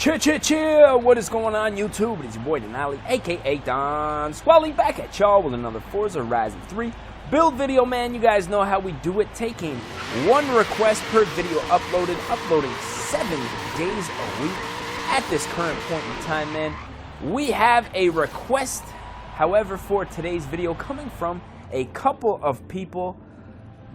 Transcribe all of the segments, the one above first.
Chill, what is going on YouTube? It is your boy Denali, aka Don Squally, back at y'all with another Forza Horizon 3 build video, man. You guys know how we do it, taking one request per video uploading 7 days a week. At this current point in time, man, we have a request, however, for today's video coming from a couple of people.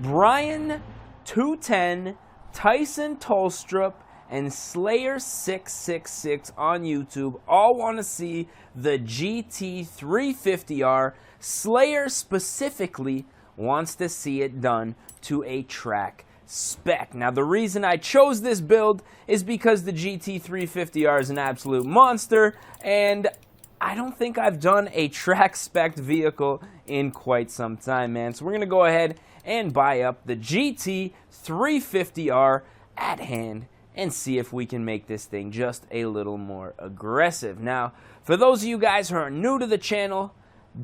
Brian 210, Tyson Tolstrup, and Slayer666 on YouTube all want to see the GT350R. Slayer specifically wants to see it done to a track spec. Now, the reason I chose this build is because the GT350R is an absolute monster, and I don't think I've done a track spec vehicle in quite some time, man. So we're going to go ahead and buy up the GT350R at hand and see if we can make this thing just a little more aggressive. Now, for those of you guys who are new to the channel,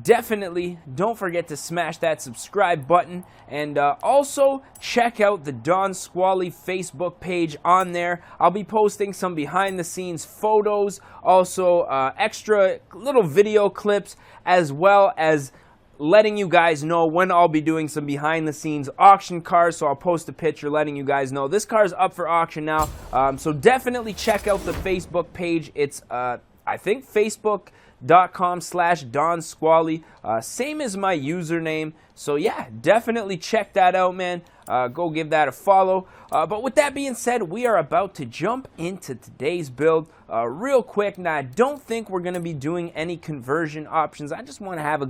definitely don't forget to smash that subscribe button, and also check out the Don Squally Facebook page. On there I'll be posting some behind the scenes photos, also extra little video clips, as well as letting you guys know when I'll be doing some behind the scenes auction cars. So I'll post a picture letting you guys know this car is up for auction now. So definitely check out the Facebook page. It's I think facebook.com/Don Squally, same as my username. So yeah, definitely check that out, man. Go give that a follow. But with that being said, we are about to jump into today's build real quick. Now, I don't think we're going to be doing any conversion options. I just want to have a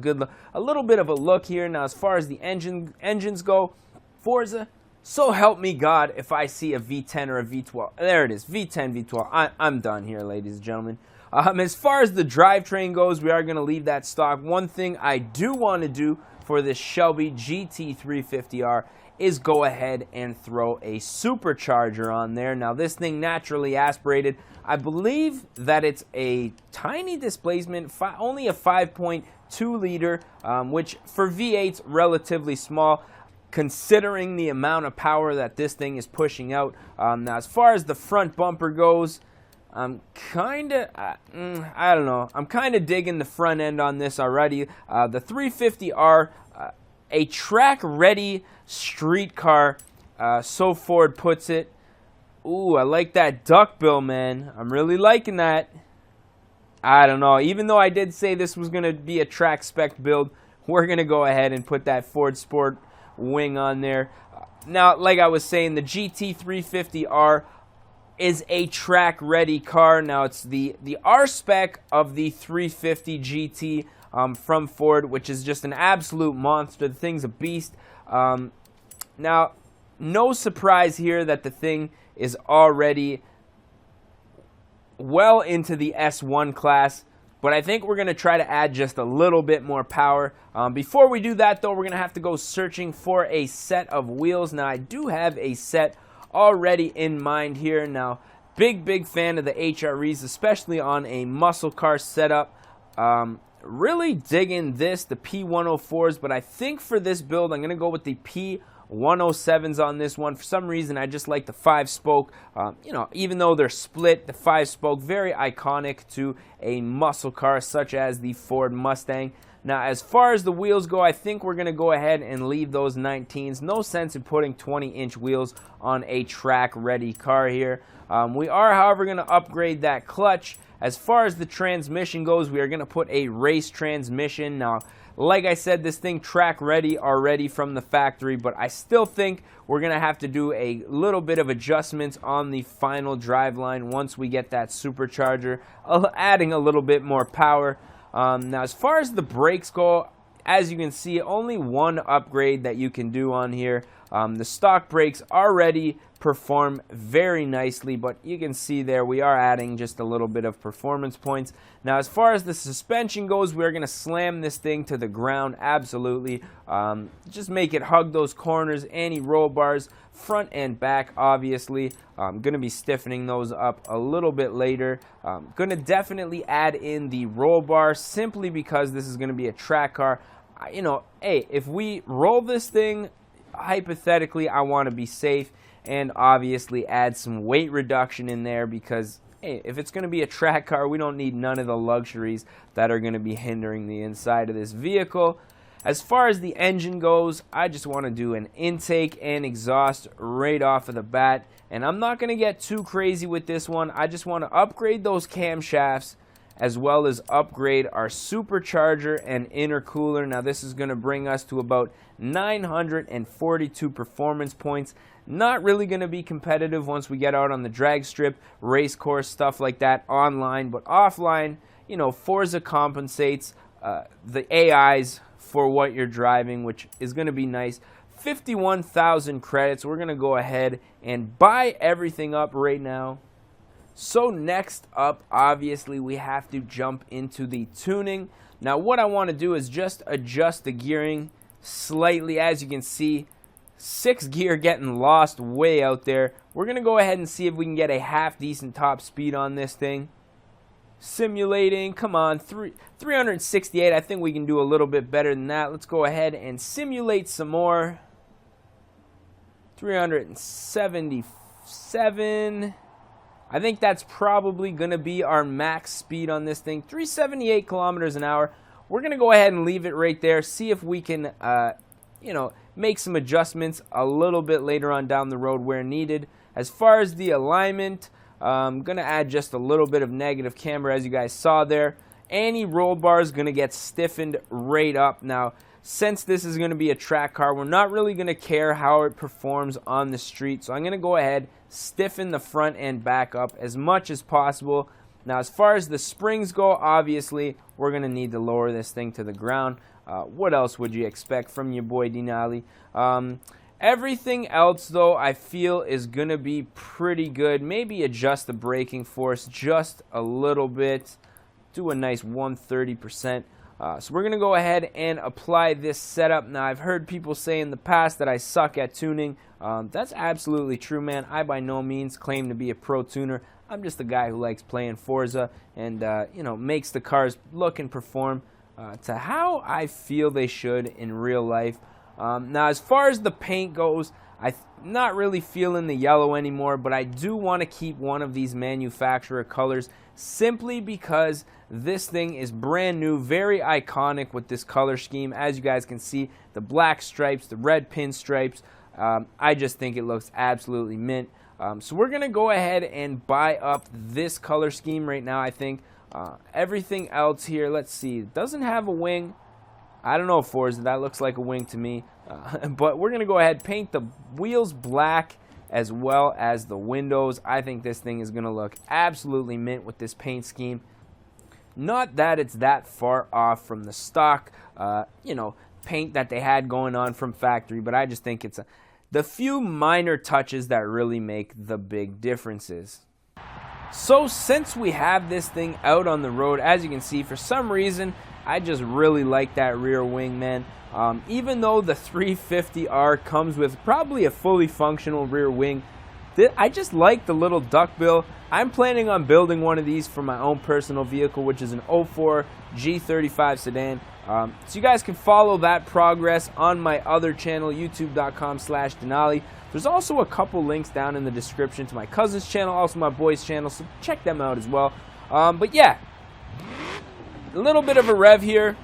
little bit of a look here. Now, as far as the engines go, Forza, so help me God if I see a V10 or a V12. There it is, V10, V12. I'm done here, ladies and gentlemen. As far as the drivetrain goes, we are going to leave that stock. One thing I do want to do for this Shelby GT350R is go ahead and throw a supercharger on there. Now, this thing naturally aspirated. I believe that it's a tiny displacement, only a 5.2 liter, which for V8's relatively small, considering the amount of power that this thing is pushing out. Now, as far as the front bumper goes, I'm kind of, I don't know, I'm kind of digging the front end on this already. The 350R, a track-ready street car, so Ford puts it. Ooh, I like that duckbill, man. I'm really liking that. I don't know, even though I did say this was going to be a track spec build, we're going to go ahead and put that Ford Sport wing on there. Now, like I was saying, the GT350R is a track-ready car. Now, it's the R spec of the 350 GT from Ford, which is just an absolute monster. The thing's a beast. Now, no surprise here that the thing is already well into the S1 class, but I think we're going to try to add just a little bit more power. Before we do that, though, we're going to have to go searching for a set of wheels. Now, I do have a set already in mind here. Now, big fan of the HREs, especially on a muscle car setup. Really digging this, the P104s, but I think for this build I'm going to go with the P107s on this one. For some reason, I just like the 5-spoke. You know, even though they're split, the 5-spoke, very iconic to a muscle car such as the Ford Mustang. Now, as far as the wheels go, I think we're going to go ahead and leave those 19s. No sense in putting 20-inch wheels on a track-ready car here. We are, however, going to upgrade that clutch. As far as the transmission goes, we are going to put a race transmission. Now, like I said, this thing track-ready already from the factory, but I still think we're going to have to do a little bit of adjustments on the final driveline once we get that supercharger, adding a little bit more power. Now, as far as the brakes go, as you can see, only one upgrade that you can do on here. The stock brakes already perform very nicely, but you can see there we are adding just a little bit of performance points. Now, as far as the suspension goes, we're going to slam this thing to the ground, absolutely. Just make it hug those corners, anti-roll bars, front and back, obviously. I'm going to be stiffening those up a little bit later. Going to definitely add in the roll bar simply because this is going to be a track car. You know, hey, if we roll this thing, hypothetically, I want to be safe and obviously add some weight reduction in there because hey, if it's going to be a track car, we don't need none of the luxuries that are going to be hindering the inside of this vehicle. As far as the engine goes, I just want to do an intake and exhaust right off of the bat. And I'm not going to get too crazy with this one. I just want to upgrade those camshafts as well as upgrade our supercharger and intercooler. Now this is going to bring us to about 942 performance points. Not really going to be competitive once we get out on the drag strip, race course, stuff like that online. But offline, you know, Forza compensates the AIs for what you're driving, which is going to be nice. 51,000 credits. We're going to go ahead and buy everything up right now. So next up, obviously, we have to jump into the tuning. Now what I want to do is just adjust the gearing slightly. As you can see, 6th gear getting lost way out there. We're going to go ahead and see if we can get a half decent top speed on this thing. Simulating, come on, 368. I think we can do a little bit better than that. Let's go ahead and simulate some more. 377. I think that's probably going to be our max speed on this thing. 378 kilometers an hour. We're going to go ahead and leave it right there. See if we can, you know, make some adjustments a little bit later on down the road where needed. As far as the alignment, I'm going to add just a little bit of negative camber, as you guys saw there. Any roll bar is going to get stiffened right up. Now, since this is going to be a track car, we're not really going to care how it performs on the street. So I'm going to go ahead, stiffen the front and back up as much as possible. Now, as far as the springs go, obviously, we're going to need to lower this thing to the ground. What else would you expect from your boy Denali? Everything else, though, I feel is going to be pretty good. Maybe adjust the braking force just a little bit. Do a nice 130%. So we're going to go ahead and apply this setup. Now, I've heard people say in the past that I suck at tuning. That's absolutely true, man. I by no means claim to be a pro tuner. I'm just a guy who likes playing Forza and, you know, makes the cars look and perform to how I feel they should in real life. Now, as far as the paint goes, I'm not really feeling the yellow anymore, but I do want to keep one of these manufacturer colors simply because this thing is brand new, very iconic with this color scheme. As you guys can see, the black stripes, the red pinstripes, I just think it looks absolutely mint. So we're going to go ahead and buy up this color scheme right now, I think. Everything else here, let's see, it doesn't have a wing. I don't know, Forza, that looks like a wing to me. But we're going to go ahead, paint the wheels black as well as the windows. I think this thing is going to look absolutely mint with this paint scheme. Not that it's that far off from the stock, you know, paint that they had going on from factory, but I just think it's the few minor touches that really make the big differences. So since we have this thing out on the road, as you can see, for some reason, I just really like that rear wing, man. Even though the 350R comes with probably a fully functional rear wing, I just like the little duckbill. I'm planning on building one of these for my own personal vehicle, which is an 04 G35 sedan. So you guys can follow that progress on my other channel, youtube.com/Denali. There's also a couple links down in the description to my cousin's channel, also my boy's channel, so check them out as well. But yeah, a little bit of a rev here.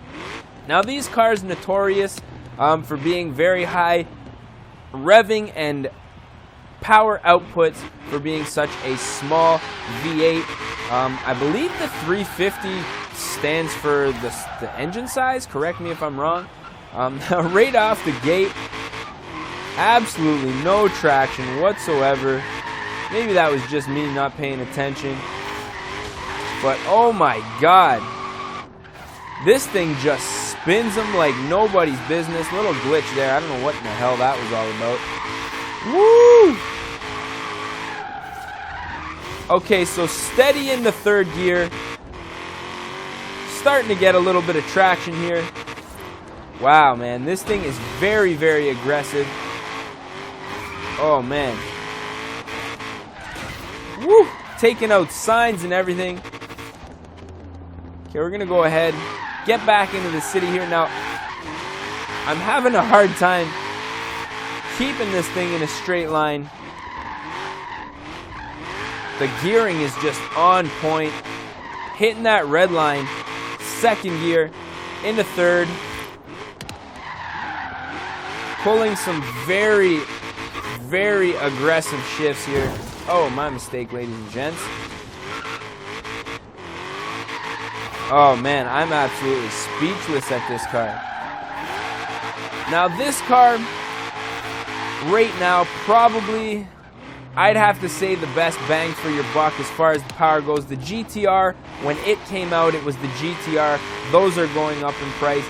Now these cars notorious for being very high revving and power outputs for being such a small V8. I believe the 350 stands for the engine size, correct me if I'm wrong. Right off the gate, absolutely no traction whatsoever. Maybe that was just me not paying attention. But oh my god, this thing just spins them like nobody's business. Little glitch there. I don't know what in the hell that was all about. Woo! Okay, so steady in the third gear. Starting to get a little bit of traction here. Wow, man, this thing is very, very aggressive. Oh, man. Woo! Taking out signs and everything. Okay, we're going to go ahead, get back into the city here. Now, I'm having a hard time keeping this thing in a straight line. The gearing is just on point. Hitting that red line, second gear, into third. Pulling some very, very aggressive shifts here. Oh, my mistake, ladies and gents. Oh man, I'm absolutely speechless at this car. Now this car, right now, probably, I'd have to say the best bang for your buck as far as the power goes. The GTR, when it came out, it was the GTR. Those are going up in price.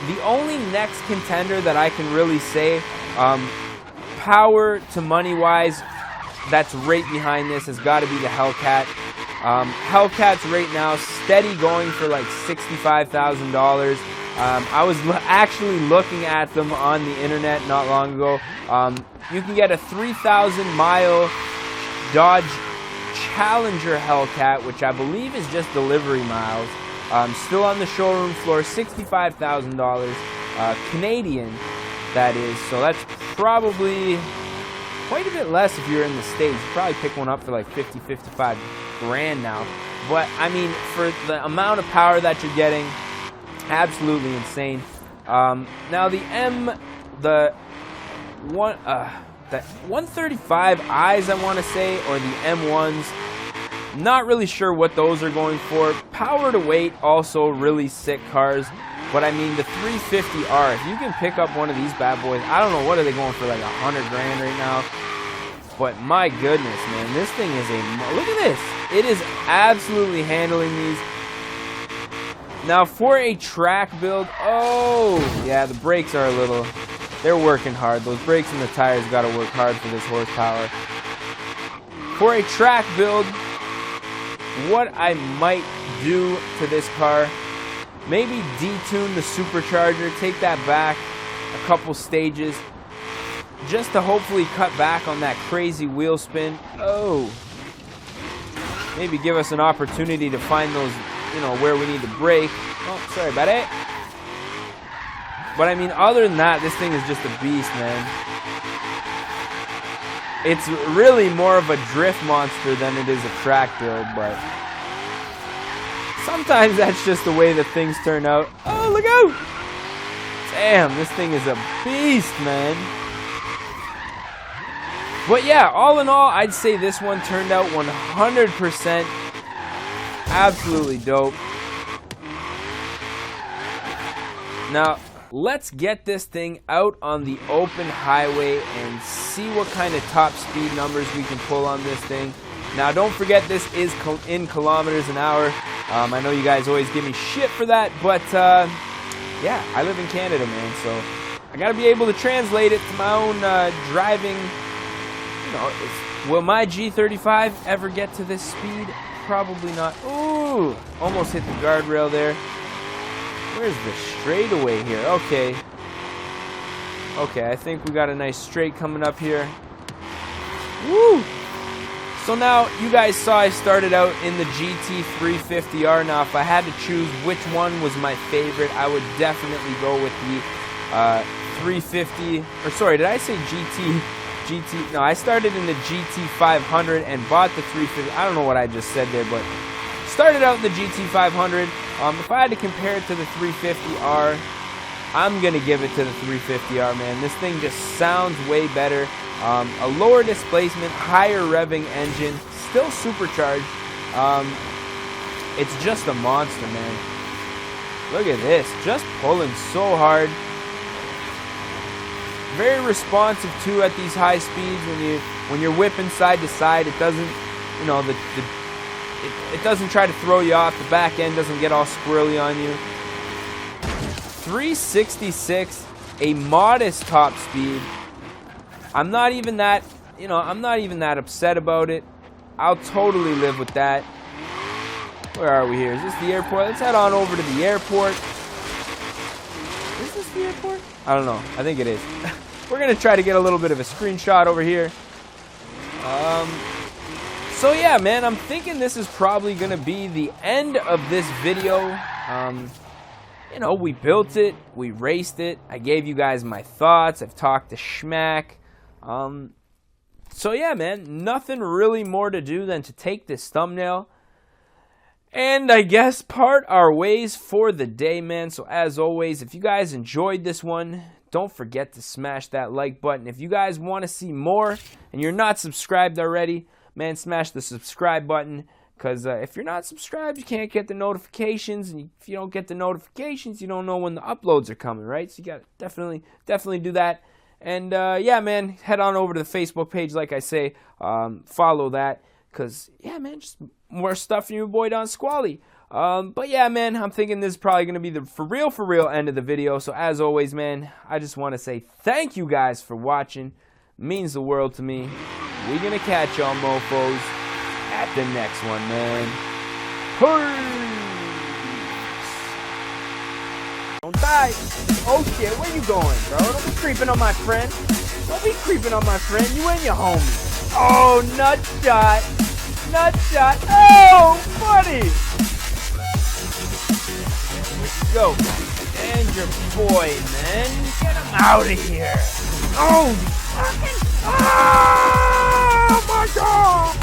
The only next contender that I can really say, power to money-wise, that's right behind this has got to be the Hellcat. Hellcats right now steady going for like $65,000. I was actually looking at them on the internet not long ago. You can get a 3,000-mile Dodge Challenger Hellcat, which I believe is just delivery miles. Still on the showroom floor, $65,000 Canadian, that is. So that's probably quite a bit less if you're in the States. You'd probably pick one up for like 50, 55 grand now. But I mean, for the amount of power that you're getting, absolutely insane. Now the 135Is, I want to say, or the M1s, not really sure what those are going for. Power to weight, also really sick cars. But I mean, the 350R, if you can pick up one of these bad boys, I don't know, what are they going for, like 100 grand right now? But my goodness, man, this thing is look at this. It is absolutely handling these. Now for a track build, oh, yeah, the brakes are they're working hard. Those brakes and the tires got to work hard for this horsepower. For a track build, what I might do to this car, maybe detune the supercharger, take that back a couple stages, just to hopefully cut back on that crazy wheel spin. Oh, maybe give us an opportunity to find those, where we need to brake. Oh, sorry about it. But I mean, other than that, this thing is just a beast, man. It's really more of a drift monster than it is a track build, but sometimes that's just the way that things turn out. Oh, look out! Damn, this thing is a beast, man. But yeah, all in all, I'd say this one turned out 100% absolutely dope. Now, let's get this thing out on the open highway and see what kind of top speed numbers we can pull on this thing. Now, don't forget, this is in kilometers an hour. I know you guys always give me shit for that, but yeah, I live in Canada, man, so I gotta be able to translate it to my own driving. Will my G35 ever get to this speed? Probably not. Ooh, almost hit the guardrail there. Where's the straightaway here? Okay, I think we got a nice straight coming up here. Woo! So now, you guys saw I started out in the GT350R. Now, if I had to choose which one was my favorite, I would definitely go with the 350, or sorry, did I say GT? No, I started in the GT500 and bought the 350. I don't know what I just said there, but started out in the GT500. If I had to compare it to the 350R, I'm going to give it to the 350R, man. This thing just sounds way better. A lower displacement, higher revving engine, still supercharged. It's just a monster, man. Look at this, just pulling so hard. Very responsive too at these high speeds. When you're whipping side to side, it doesn't, it doesn't try to throw you off. The back end doesn't get all squirrely on you. 366, a modest top speed. I'm not even that, upset about it. I'll totally live with that. Where are we here? Is this the airport? Let's head on over to the airport. Is this the airport? I don't know. I think it is. We're going to try to get a little bit of a screenshot over here. So yeah, man, I'm thinking this is probably going to be the end of this video. We built it. We raced it. I gave you guys my thoughts. I've talked to schmack. So yeah, man, nothing really more to do than to take this thumbnail and I guess part our ways for the day, man. So as always, if you guys enjoyed this one, don't forget to smash that like button. If you guys want to see more and you're not subscribed already, man, smash the subscribe button. Because if you're not subscribed, you can't get the notifications. And if you don't get the notifications, you don't know when the uploads are coming, right? So you got to definitely do that. And yeah, man, head on over to the Facebook page, like I say. Follow that. Because, yeah, man, just more stuff from your boy Don Squally. But, yeah, man, I'm thinking this is probably going to be the for real end of the video. So, as always, man, I just want to say thank you guys for watching. It means the world to me. We're going to catch y'all mofos at the next one, man. Peace. Don't die. Oh, shit, where you going, bro? Don't be creeping on my friend. Don't be creeping on my friend. You and your homie. Oh, nut shot. Nut shot. Oh, buddy. Let's go. And your boy, man. Get him out of here. Oh, fucking. Oh, my God.